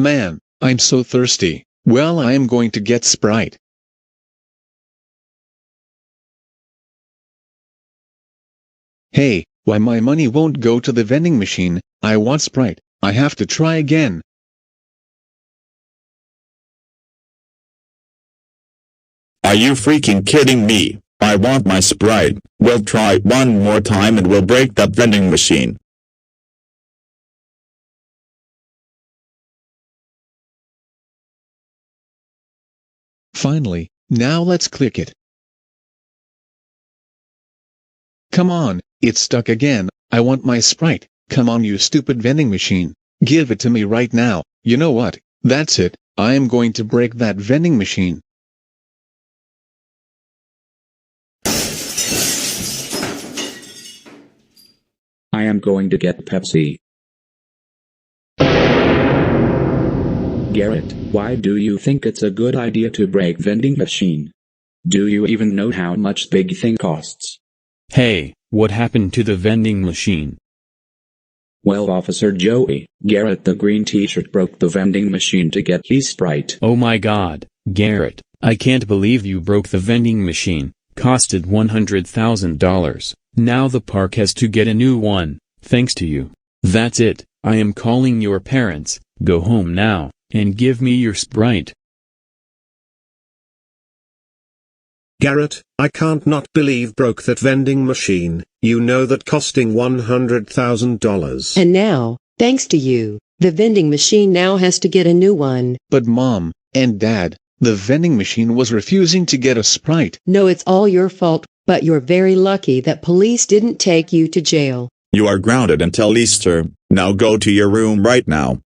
Man, I'm so thirsty. Well, I am going to get Sprite. Hey, why my money won't go to the vending machine? I want Sprite. I have to try again. Are you freaking kidding me? I want my Sprite. We'll try one more time and we'll break that vending machine. Finally, now let's click it. Come on, it's stuck again. I want my Sprite. Come on, you stupid vending machine. Give it to me right now. You know what? That's it. I am going to break that vending machine. I am going to get Pepsi. Garrett, why do you think it's a good idea to break vending machine? Do you even know how much big thing costs? Hey, what happened to the vending machine? Well, Officer Joey, Garrett the green t-shirt broke the vending machine to get his Sprite. Oh my God, Garrett, I can't believe you broke the vending machine. Costed $100,000. Now the park has to get a new one, thanks to you. That's it, I am calling your parents. Go home now, and give me your Sprite. Garrett, I can't not believe broke that vending machine. You know that costing $100,000. And now, thanks to you, the vending machine now has to get a new one. But Mom and Dad, the vending machine was refusing to get a Sprite. No, it's all your fault, but you're very lucky that police didn't take you to jail. You are grounded until Easter. Now go to your room right now.